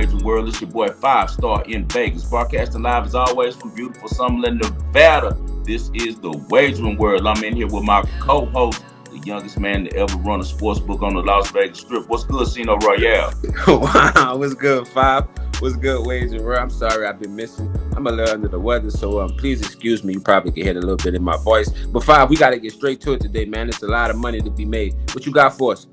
Wagering World. It's your boy Five Star in Vegas. Broadcasting live as always from beautiful Summerlin, Nevada. This is the Wagering World. I'm in here with my co-host, the youngest man to ever run a sports book on the Las Vegas Strip. What's good, Sino Royale? Wow, what's good, Five? What's good, Wagering World? I'm sorry I've been missing. I'm a little under the weather, so please excuse me. You probably can hear a little bit in my voice. But Five, we got to get straight to it today, man. It's a lot of money to be made. What you got for us?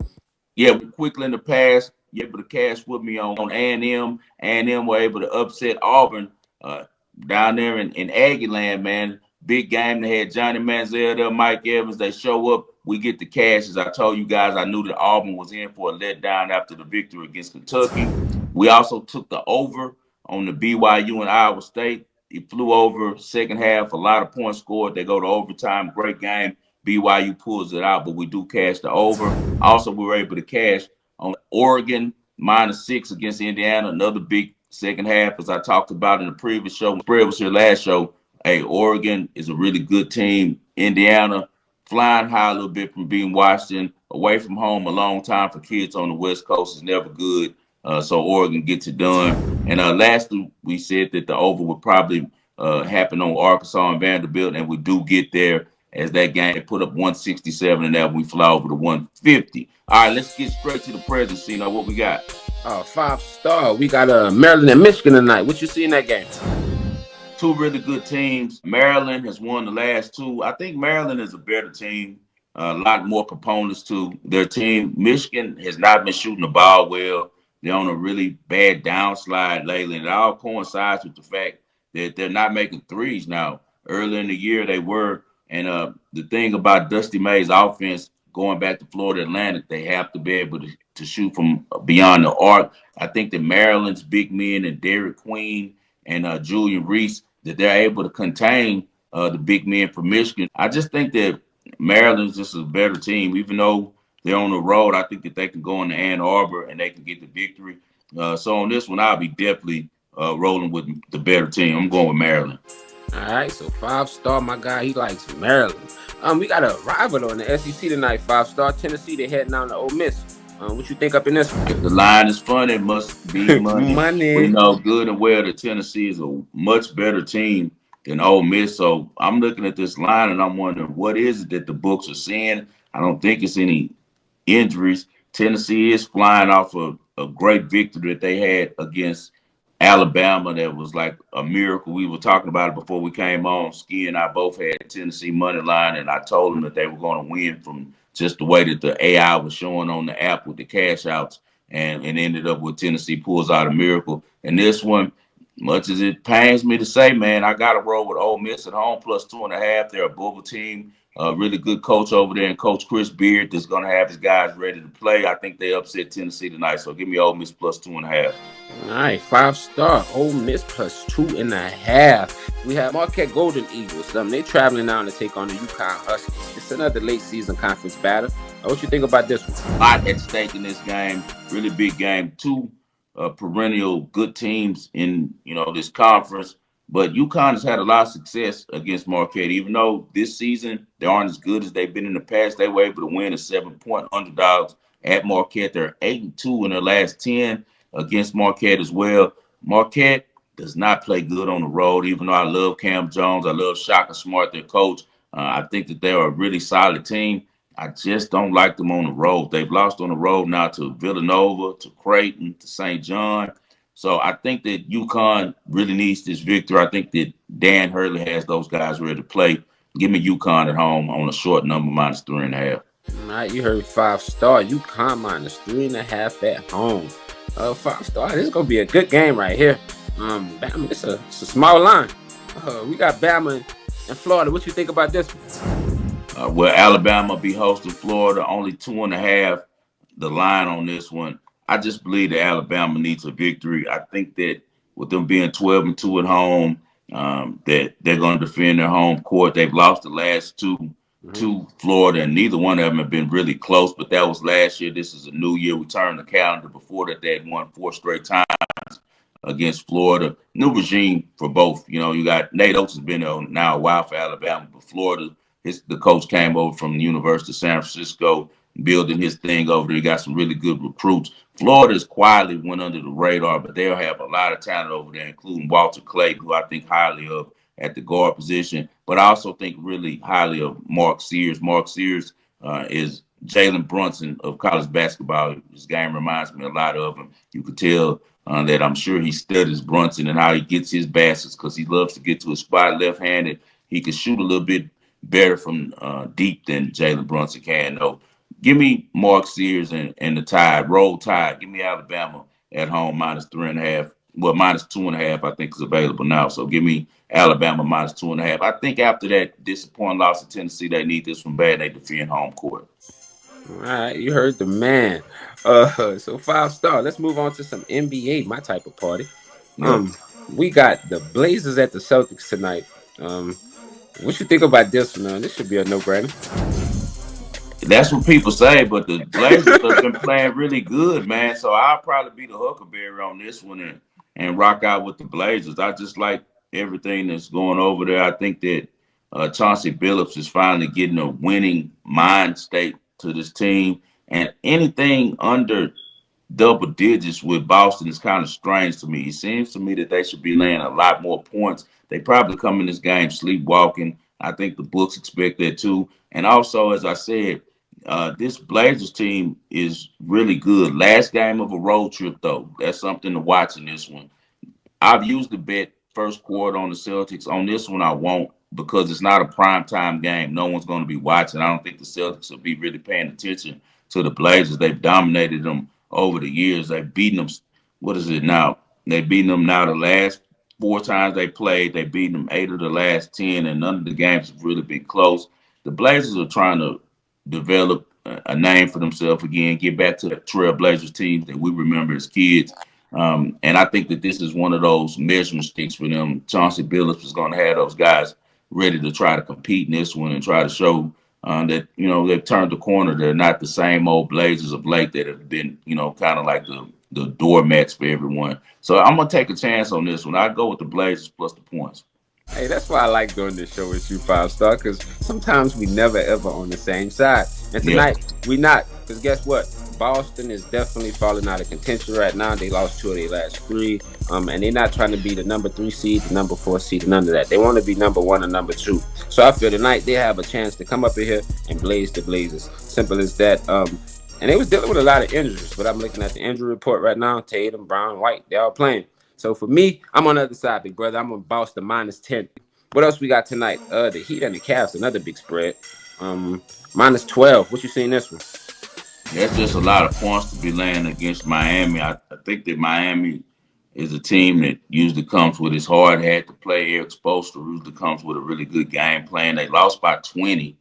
Yeah, quickly in the past, you able to cash with me on A&M. A&M were able to upset Auburn uh, down there in Aggie land, man. Big game. They had Johnny Manziel there, Mike Evans. They show up. We get the cash. As I told you guys, I knew that Auburn was in for a letdown after the victory against Kentucky. We also took the over on the BYU and Iowa State. It flew over second half, a lot of points scored. They go to overtime. Great game. BYU pulls it out, but we do cash the over. Also, we were able to cash on Oregon -6 against Indiana. Another big second half, as I talked about in the previous show. Spread was here last show. Hey, Oregon is a really good team. Indiana flying high a little bit from being Washington. Away from home a long time for kids on the West Coast is never good. So Oregon gets it done. And lastly, we said that the over would probably happen on Arkansas and Vanderbilt, and we do get there as that game put up 167 and that we fly over to 150. All right, let's get straight to the present. See now what we got. Five star. We got Maryland and Michigan tonight. What you see in that game? Two really good teams. Maryland has won the last two. I think Maryland is a better team. A lot more components to their team. Michigan has not been shooting the ball well. They're on a really bad downslide lately, and it all coincides with the fact that they're not making threes now. Early in the year, they were. And the thing about Dusty May's offense, going back to Florida Atlantic, they have to be able to shoot from beyond the arc. I think that Maryland's big men and Derek Queen and Julian Reese, that they're able to contain the big men from Michigan. I just think that Maryland's just a better team, even though they're on the road. I think that they can go into Ann Arbor and they can get the victory. So on this one, I'll be definitely rolling with the better team. I'm going with Maryland. All right, so five star, my guy, he likes Maryland. We got a rival on the SEC tonight. Five star Tennessee. They heading down to Ole Miss. What you think up in this If the line is funny, it must be money. We money? know good and well that Tennessee is a much better team than Ole Miss. So I'm looking at this line and I'm wondering what is it that the books are seeing. I don't think it's any injuries. Tennessee is flying off of a great victory that they had against Alabama. That was like a miracle. We were talking about it before we came on. Ski and I both had Tennessee money line, and I told them that they were going to win from just the way that the AI was showing on the app with the cash outs, and ended up with Tennessee pulls out a miracle. And this one, much as it pains me to say, man, I got to roll with Ole Miss at home +2.5. They're a bubble team. A really good coach over there, and Coach Chris Beard that's going to have his guys ready to play. I think they upset Tennessee tonight, so give me Ole Miss +2.5. All right, five star. Ole Miss +2.5. We have Marquette Golden Eagles. They traveling down to take on the UConn Huskies. It's another late season conference battle. What you think about this one? A lot at stake in this game. Really big game. Two perennial good teams in this conference. But UConn has had a lot of success against Marquette. Even though this season they aren't as good as they've been in the past, they were able to win as 7-point underdogs at Marquette. They're 8-2 in their last 10 against Marquette as well. Marquette does not play good on the road. Even though I love Cam Jones, I love Shaka Smart, their coach. I think that they're a really solid team. I just don't like them on the road. They've lost on the road now to Villanova, to Creighton, to St. John. So I think that UConn really needs this victory. I think that Dan Hurley has those guys ready to play. Give me UConn at home on a short number -3.5. All right, you heard five star. UConn -3.5 at home. Five star. This is gonna be a good game right here. Bama, it's a small line. We got Bama and Florida. What you think about this one? Well, Alabama be hosting Florida, only 2.5. The line on this one. I just believe that Alabama needs a victory. I think that with them being 12-2 at home, that they're going to defend their home court. They've lost the last two to Florida, and neither one of them have been really close. But that was last year. This is a new year. We turned the calendar. Before that, they had won 4 straight times against Florida. New regime for both. You got Nate Oates has been there now a while for Alabama, but Florida, the coach came over from the University of San Francisco. building his thing over there. He got some really good recruits. Florida's quietly went under the radar, but they'll have a lot of talent over there, including Walter Clayton, who I think highly of at the guard position, but I also think really highly of Mark Sears. Mark Sears is Jalen Brunson of college basketball. His game reminds me a lot of him. You could tell that I'm sure he studies Brunson and how he gets his baskets because he loves to get to a spot left-handed. He can shoot a little bit better from deep than Jalen Brunson can. No, give me Mark Sears and the Tide. Roll Tide. Give me Alabama at home -3.5. Well, -2.5, I think is available now. So give me Alabama -2.5. I think after that disappointing loss to Tennessee, they need this one bad. They defend home court. All right, you heard the man. So 5 star. Let's move on to some NBA, my type of party. Yeah. We got the Blazers at the Celtics tonight. What you think about this one? This should be a no-brainer. That's what people say, but the Blazers have been playing really good, man. So I'll probably be the huckleberry on this one and rock out with the Blazers. I just like everything that's going over there. I think that Chauncey Billups is finally getting a winning mind state to this team, and anything under double digits with Boston is kind of strange to me. It seems to me that they should be laying a lot more points. They probably come in this game sleepwalking. I think the books expect that too. And also, as I said, this Blazers team is really good. Last game of a road trip, though. That's something to watch in this one. I've used the bet first quarter on the Celtics. On this one, I won't because it's not a prime time game. No one's going to be watching. I don't think the Celtics will be really paying attention to the Blazers. They've dominated them over the years. They've beaten them. What is it now? They've beaten them now the last 4 times they played. They've beaten them 8 of the last 10, and none of the games have really been close. The Blazers are trying to develop a name for themselves again, get back to the Trailblazers teams that we remember as kids. And I think that this is one of those measuring sticks for them. Chauncey Billups is going to have those guys ready to try to compete in this one and try to show that, they've turned the corner. They're not the same old Blazers of late that have been, kind of like the doormats for everyone. So I'm going to take a chance on this one. I go with the Blazers plus the points. Hey, that's why I like doing this show with you, 5 star, because sometimes we never ever on the same side. And Yeah. tonight we not, because guess what? Boston is definitely falling out of contention right now. They lost 2 of their last 3, and they're not trying to be the number 3 seed, the number 4 seed, none of that. They want to be number 1 or number 2. So I feel tonight they have a chance to come up in here and blaze the Blazers. Simple as that. And they was dealing with a lot of injuries, but I'm looking at the injury report right now. Tatum, Brown, White, they all playing. So for me, I'm on the other side, big brother. I'm gonna boss the -10. What else we got tonight? The Heat and the Cavs, another big spread. -12. What you see in this one? That's just a lot of points to be laying against Miami. I think that Miami is a team that usually comes with his hard hat to play. Eric Spoelstra usually comes with a really good game plan. They lost by 20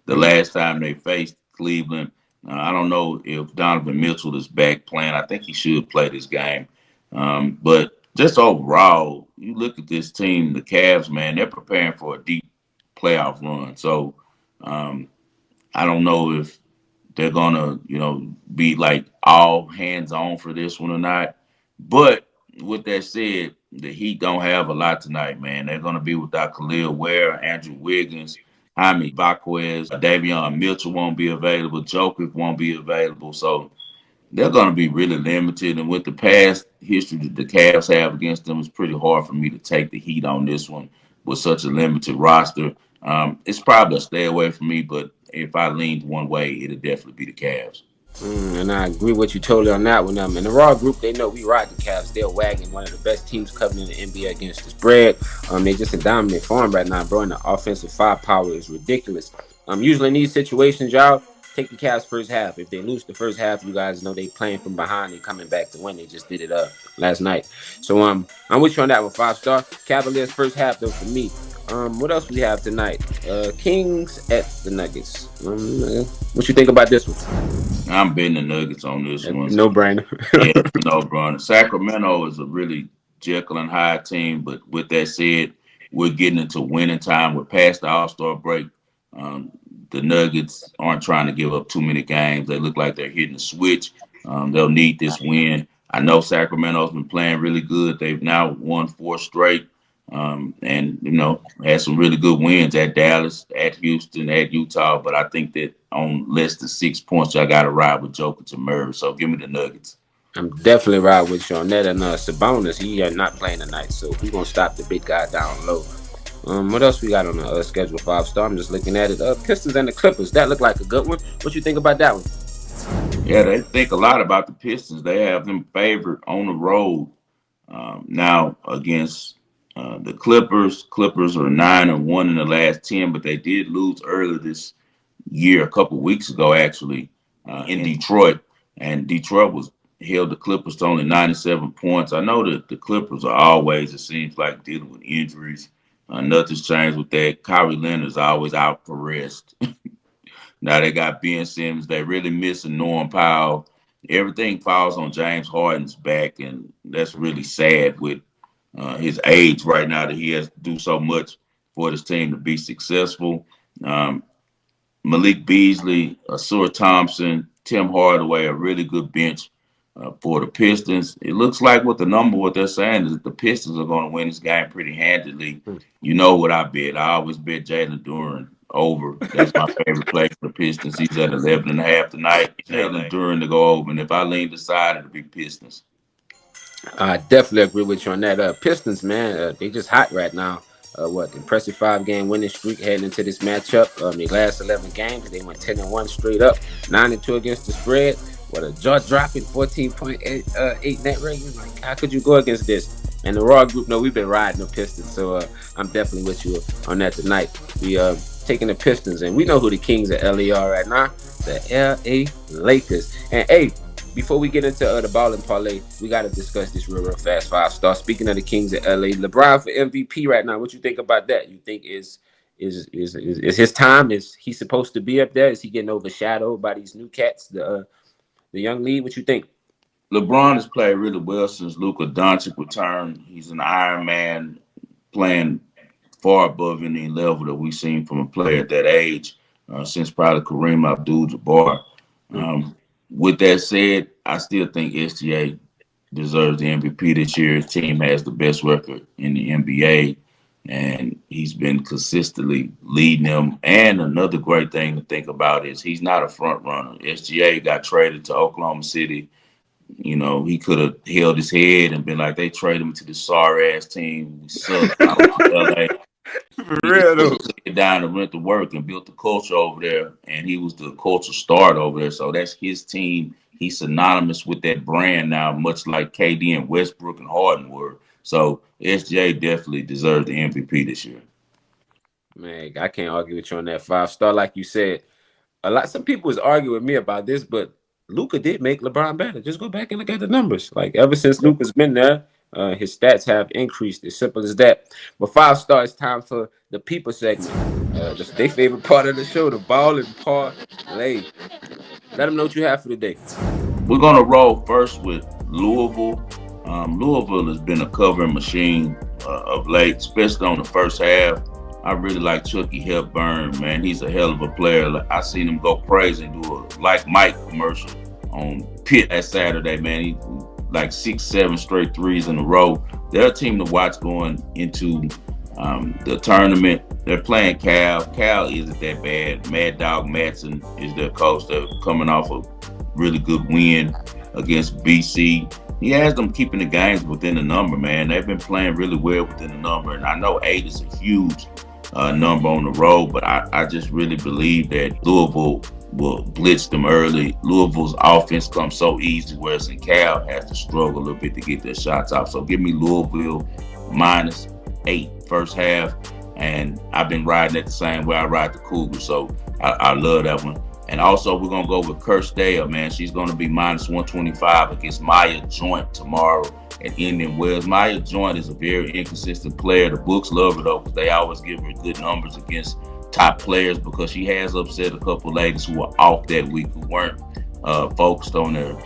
the last time they faced Cleveland. I don't know if Donovan Mitchell is back playing. I think he should play this game. But just overall, you look at this team, the Cavs, man, they're preparing for a deep playoff run. So I don't know if they're gonna, be like all hands on for this one or not. But with that said, the Heat don't have a lot tonight, man. They're gonna be without Khalil Ware, Andrew Wiggins, Jaime Baquez, Davion Mitchell won't be available, Jokic won't be available. So they're gonna be really limited. And with the past history that the Cavs have against them, it's pretty hard for me to take the Heat on this one with such a limited roster. It's probably a stay away from me, but if I leaned one way, it'd definitely be the Cavs. And I agree with you totally on that one. In the Raw group, they know we ride the Cavs. They're wagging one of the best teams coming in the NBA against the spread. They just in dominant form right now, bro. And the offensive firepower is ridiculous. Usually in these situations, y'all take the Cavs first half. If they lose the first half, you guys know they playing from behind and coming back to win. They just did it last night. So I'm with you on that one, 5 star. Cavaliers first half though for me. What else we have tonight? Kings at the Nuggets. What you think about this one? I'm betting the Nuggets on this one. No brainer. Yeah, no brainer. Sacramento is a really Jekyll and Hyde team, but with that said, we're getting into winning time. We're past the All-Star break. Um, the Nuggets aren't trying to give up too many games. They look like they're hitting a switch. They'll need this win. I know Sacramento's been playing really good. They've now won 4 straight. And had some really good wins at Dallas, at Houston, at Utah. But I think that on less than 6 points. So I got to ride with Joker to Murray. So give me the Nuggets. I'm definitely right with you on that. And Sabonis, he not playing tonight, so we're gonna stop the big guy down low. What else we got on the schedule? 5 star. I'm just looking at it. Pistons and the Clippers. That looked like a good one. What you think about that one? Yeah, they think a lot about the Pistons. They have them favored on the road now against the Clippers. Clippers are 9-1 in the last 10, but they did lose earlier this year, a couple weeks ago, actually, in Detroit. And Detroit was held the Clippers to only 97 points. I know that the Clippers are always, it seems like, dealing with injuries. Nothing's changed with that. Kyrie Leonard's always out for rest. Now they got Ben Simmons. They really missing Norm Powell. Everything falls on James Harden's back, and that's really sad with his age right now that he has to do so much for this team to be successful. Um, Malik Beasley, Asur Thompson, Tim Hardaway, a really good bench for the Pistons. It looks like what they're saying is that the Pistons are going to win this game pretty handily. You know what I bet? I always bet Jalen Duren over. That's my favorite play for the Pistons. He's at 11.5 tonight. Jalen Duren to go over. And if I lean the side, it'll be Pistons. I definitely agree with you on that. Pistons, man, they just hot right now. Impressive 5-game winning streak heading into this matchup. The last 11 games, they went 10-1 straight up, 9-2 against the spread. What a jaw-dropping 14.8 net rating. Like, how could you go against this? And the Raw group, no, we've been riding the Pistons, so I'm definitely with you on that tonight. We taking the Pistons, and we know who the Kings of LA are right now, the LA Lakers. And hey, before we get into the Ball and Parlay, we got to discuss this real fast. 5-star. Speaking of the Kings of LA, LeBron for MVP right now. What you think about that? You think is his time? Is he supposed to be up there? Is he getting overshadowed by these new cats, the young lead? What you think? LeBron has played really well since Luka Doncic returned. He's an Iron Man, playing far above any level that we've seen from a player at that age since probably Kareem Abdul-Jabbar. With that said, I still think SGA deserves the MVP this year. His team has the best record in the NBA, and he's been consistently leading them. And another great thing to think about is he's not a front runner. SGA got traded to Oklahoma City. You know, he could have held his head and been like, they traded him to this sorry ass team. We suck. I was in LA. For He just real put though. his head down and went to work and built the culture over there. And he was the culture start over there. So that's his team. He's synonymous with that brand now, much like KD and Westbrook and Harden were. So SJ definitely deserves the MVP this year. Man, I can't argue with you on that 5-star. Like you said, some people was arguing with me about this, but Luka did make LeBron better. Just go back and look at the numbers. Like ever since Luka's been there, his stats have increased. As simple as that. But 5-star, it's time for the people segment. Their favorite part of the show, the Ball and Parlay. Let them know what you have for today. We're going to roll first with Louisville. Louisville has been a covering machine of late, especially on the first half. I really like Chucky Hepburn, man. He's a hell of a player. I seen him go crazy and do a Like Mike commercial on Pitt that Saturday, man. He like 6-7 straight threes in a row. They're a team to watch going into the tournament. They're playing Cal. Cal isn't that bad. Mad Dog Madsen is their coach. They're coming off a really good win against BC. He has them keeping the games within the number, man. They've been playing really well within the number. And I know 8 is a huge number on the road, but I just really believe that Louisville will blitz them early. Louisville's offense comes so easy, whereas in Cal has to struggle a little bit to get their shots off. So give me Louisville -8 first half. And I've been riding it the same way I ride the Cougars. So I love that one. And also, we're going to go with Kirsten, man. She's going to be -125 against Maya Joint tomorrow at Indian Wells. Maya Joint is a very inconsistent player. The books love her, though, because they always give her good numbers against top players, because she has upset a couple ladies who were off that week, who weren't focused on their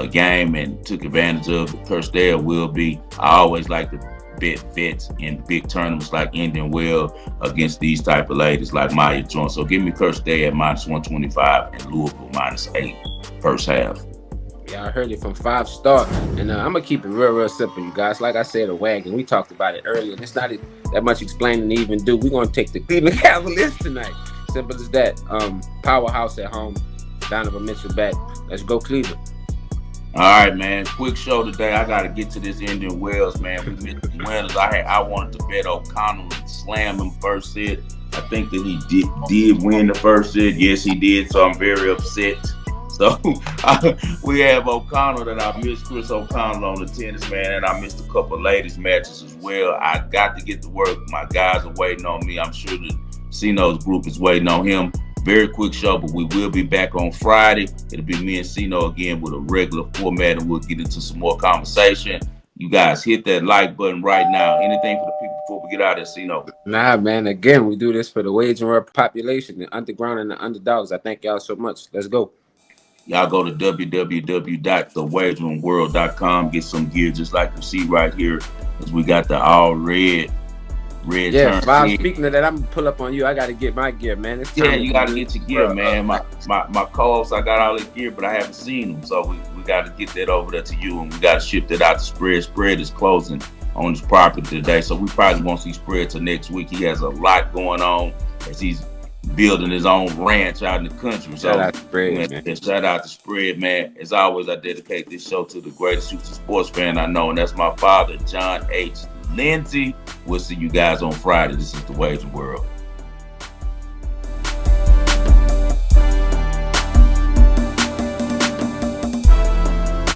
game and took advantage of it. Kirsten will be. I always like to bet vets in big tournaments like Indian Well against these type of ladies like Maya Joint. So give me Kirsten at -125 and Louisville -8 first half. Yeah, I heard it from 5-star. And I'm going to keep it real simple, you guys. Like I said, a wagon. We talked about it earlier. And it's not that much explaining to even do. We're going to take the Cleveland Cavaliers tonight. Simple as that. Powerhouse at home. Donovan Mitchell back. Let's go Cleveland. All right, man. Quick show today. I got to get to this Indian Wells, man. We missed the winners. I wanted to bet O'Connell and slam him first set. I think that he did win the first set. Yes, he did. So I'm very upset. So we have O'Connell that I missed, Chris O'Connell on the tennis, man, and I missed a couple of ladies matches as well. I got to get to work. My guys are waiting on me. I'm sure the Sino's group is waiting on him. Very quick show, but we will be back on Friday. It'll be me and Sino again with a regular format, and we'll get into some more conversation. You guys hit that like button right now. Anything for the people before we get out of there, Sino? Nah, man. Again, we do this for the wagering world population, the underground and the underdogs. I thank y'all so much. Let's go. Y'all go to www.thewageringworld.com. Get some gear just like you see right here, because we got the all red Yeah, turn. Five. Speaking of that, I'm gonna pull up on you. I got to get my gear, man. It's time You got to get your gear, man. My co-hosts, I got all this gear, but I haven't seen them, so we got to get that over there to you, and we got to ship that out to Spread. Spread is closing on his property today, so we probably won't see Spread till next week. He has a lot going on as he's building his own ranch out in the country. Shout So out to Spread, man. shout out to Spread, man. As always, I dedicate this show to the greatest Houston sports fan I know, and that's my father, John H. Lindsay. We'll see you guys on Friday. This is The Wagering World.